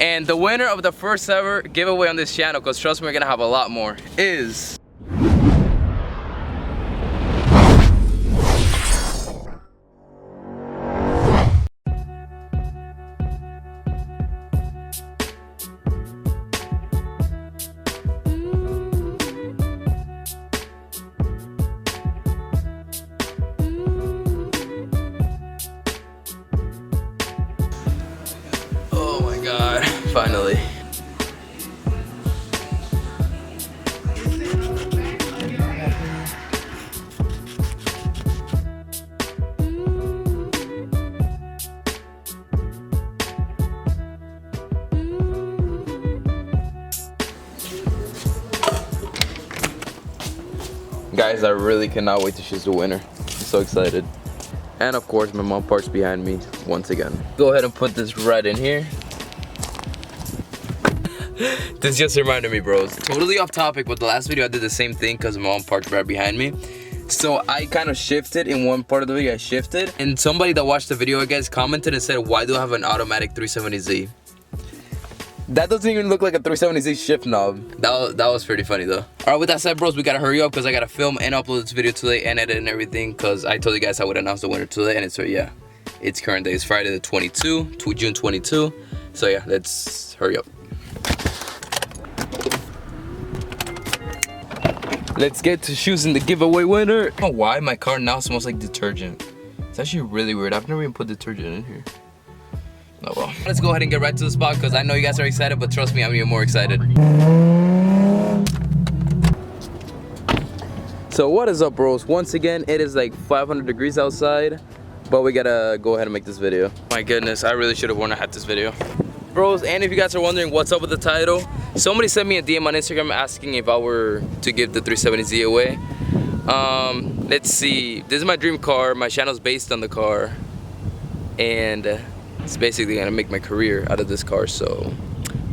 And the winner of the first ever giveaway on this channel, because trust me, we're gonna have a lot more, is... Oh my God, finally. Guys, I really cannot wait to choose the winner. I'm so excited. And of course, my mom parks behind me once again. Go ahead and put this red in here. This just reminded me, bros. Totally off topic, but the last video I did the same thing because my mom parked right behind me. So I kind of shifted in one part of the video. I shifted, and somebody that watched the video, I guess, commented and said, "Why do I have an automatic 370Z?" That doesn't even look like a 370Z shift knob. That was pretty funny though. Alright, with that said, bros, we gotta hurry up because I gotta film and upload this video today and edit and everything, because I told you guys I would announce the winner today, and yeah, it's current day. It's Friday the 22nd, June 22. So yeah, let's hurry up. Let's get to choosing the giveaway winner. I don't know why my car now smells like detergent. It's actually really weird. I've never even put detergent in here. Oh well. Let's go ahead and get right to the spot because I know you guys are excited, but trust me, I'm even more excited. So what is up, bros? Once again, it is like 500 degrees outside, but we gotta go ahead and make this video. My goodness, I really should have worn a hat this video. Bros, and if you guys are wondering what's up with the title, somebody sent me a DM on Instagram asking if I were to give the 370Z away. Let's see. This is my dream car. My channel's based on the car. And it's basically gonna make my career out of this car, so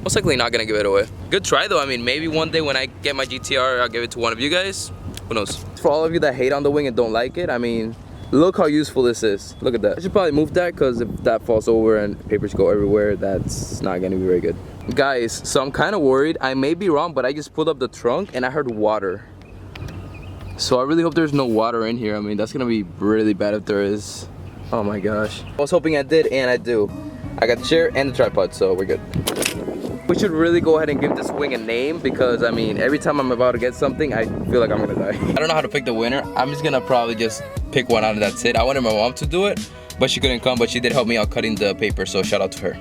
most likely not gonna give it away. Good try though. I mean, maybe one day when I get my GTR, I'll give it to one of you guys. Who knows? For all of you that hate on the wing and don't like it, I mean, look how useful this is. Look at that. I should probably move that because if that falls over and papers go everywhere, that's not gonna be very good. Guys, so I'm kind of worried. I may be wrong, but I just pulled up the trunk and I heard water. So I really hope there's no water in here. I mean, that's gonna be really bad if there is. Oh my gosh. I was hoping I did, and I do. I got the chair and the tripod, so we're good. We should really go ahead and give this wing a name because, I mean, every time I'm about to get something, I feel like I'm gonna die. I don't know how to pick the winner. I'm just gonna probably just pick one out and that's it. I wanted my mom to do it, but she couldn't come, but she did help me out cutting the paper, so shout out to her.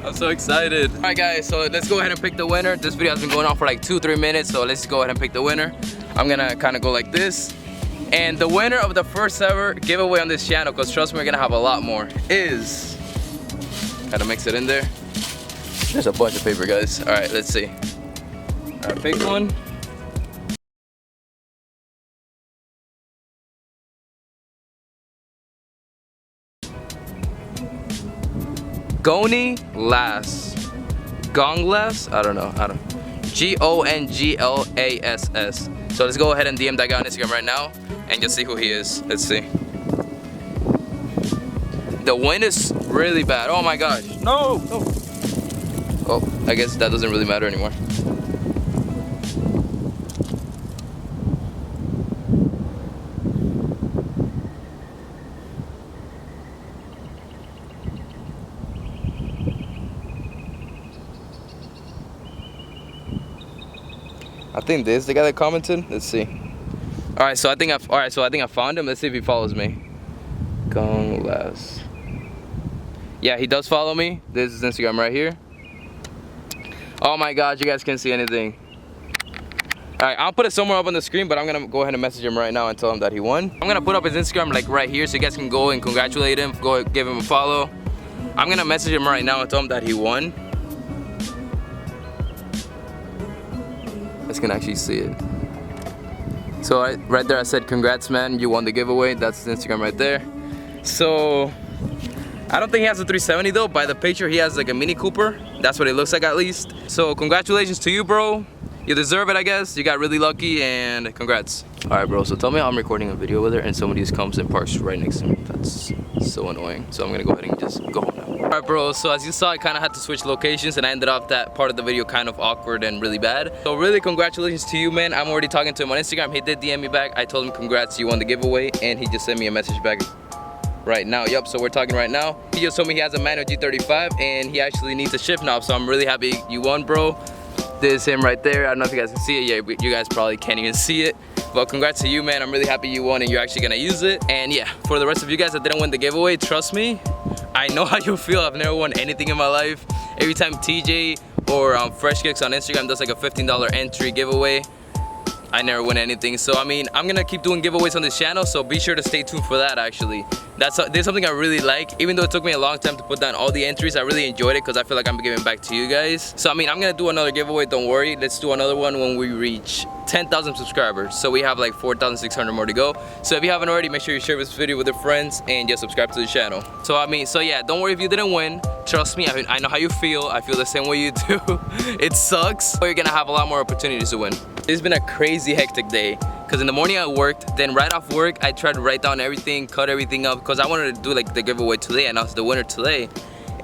I'm so excited. All right, guys, so let's go ahead and pick the winner. This video has been going on for like 2-3 minutes, so let's go ahead and pick the winner. I'm gonna kind of go like this. And the winner of the first ever giveaway on this channel, because trust me, we're gonna have a lot more, is... Gotta mix it in there. There's a bunch of paper, guys. All right, let's see. All right, pick one. Gonglass. Gonglass? I don't know. Gonglass. So let's go ahead and DM that guy on Instagram right now and just see who he is. Let's see. The wind is really bad. Oh my gosh. No! No. Oh, I guess that doesn't really matter anymore. I think this is the guy that commented. Let's see. All right, so I think I found him. Let's see if he follows me. Gonglass. Yeah, he does follow me. This is Instagram right here. Oh my gosh, you guys can't see anything. All right, I'll put it somewhere up on the screen, but I'm gonna go ahead and message him right now and tell him that he won. I'm gonna put up his Instagram like right here so you guys can go and congratulate him. Go give him a follow. I'm gonna message him right now and tell him that he won. You guys can actually see it. So right there I said, congrats man, you won the giveaway. That's his Instagram right there. So I don't think he has a 370 though. By the picture he has like a Mini Cooper. That's what it looks like at least. So congratulations to you, bro. You deserve it, I guess. You got really lucky and congrats. All right, bro, so tell me how I'm recording a video with her and somebody just comes and parks right next to me. That's So annoying. So I'm gonna go ahead and just go home now. Alright bro, so as you saw, I kind of had to switch locations and I ended up that part of the video kind of awkward and really bad. So really congratulations to you, man. I'm already talking to him on Instagram. He did DM me back. I told him congrats, you won the giveaway, and he just sent me a message back right now. Yup, so we're talking right now. He just told me he has a manual G35 and he actually needs a shift knob, so I'm really happy you won, bro. This is him right there. I don't know if you guys can see it. Yeah, you guys probably can't even see it. But congrats to you, man. I'm really happy you won and you're actually gonna use it. And yeah, for the rest of you guys that didn't win the giveaway, trust me, I know how you feel. I've never won anything in my life. Every time TJ or Fresh Kicks on Instagram does like a $15 entry giveaway, I never win anything. So I mean, I'm gonna keep doing giveaways on this channel, so be sure to stay tuned for that. Actually, there's something I really like. Even though it took me a long time to put down all the entries, I really enjoyed it because I feel like I'm giving back to you guys. So I mean, I'm gonna do another giveaway, don't worry. Let's do another one when we reach 10,000 subscribers. So we have like 4,600 more to go. So if you haven't already, make sure you share this video with your friends and just subscribe to the channel. So I mean, so yeah, don't worry if you didn't win. Trust me, I know how you feel. I feel the same way you do. It sucks, but you're gonna have a lot more opportunities to win. It's been a crazy hectic day because in the morning I worked, then right off work I tried to write down everything, cut everything up because I wanted to do like the giveaway today, announce the winner today.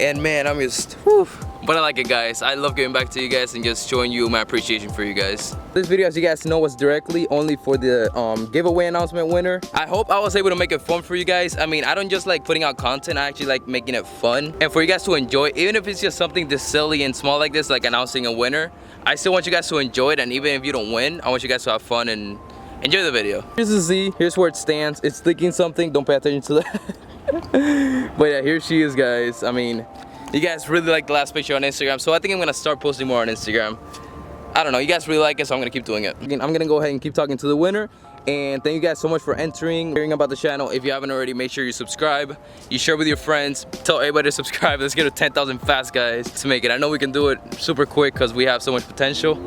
And man, I'm just, whew. But I like it, guys. I love giving back to you guys and just showing you my appreciation for you guys. This video, as you guys know, was directly only for the giveaway announcement winner. I hope I was able to make it fun for you guys. I mean, I don't just like putting out content, I actually like making it fun and for you guys to enjoy. Even if it's just something this silly and small like this, like announcing a winner, I still want you guys to enjoy it. And even if you don't win, I want you guys to have fun and enjoy the video. Here's the Z, here's where it stands. It's thinking something, don't pay attention to that. But yeah, here she is, guys. I mean, you guys really like the last picture on Instagram, so I think I'm gonna start posting more on Instagram. I don't know, you guys really like it, so I'm gonna keep doing it. Again, I'm gonna go ahead and keep talking to the winner. And thank you guys so much for entering, hearing about the channel. If you haven't already, make sure you subscribe, you share with your friends, tell everybody to subscribe. Let's get to 10,000 fast, guys, to make it. I know we can do it super quick because we have so much potential.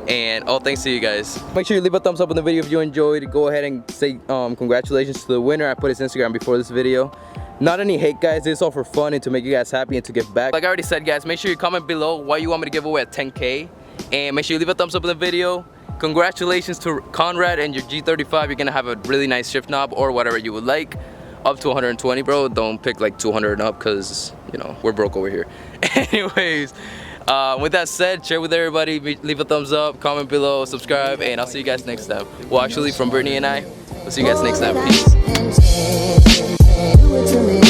And all thanks to you guys. Make sure you leave a thumbs up on the video if you enjoyed. Go ahead and say congratulations to the winner. I put his Instagram before this video. Not any hate, guys. This is all for fun and to make you guys happy and to give back. Like I already said, guys, make sure you comment below why you want me to give away at 10K. And make sure you leave a thumbs up in the video. Congratulations to Conrad and your G35. You're gonna have a really nice shift knob or whatever you would like. Up to 120, bro. Don't pick like 200 and up because, you know, we're broke over here. Anyways, with that said, share with everybody. Leave a thumbs up, comment below, subscribe, and I'll see you guys next time. Well, actually, from Brittany and I, we'll see you guys next time. Peace. Do it to me.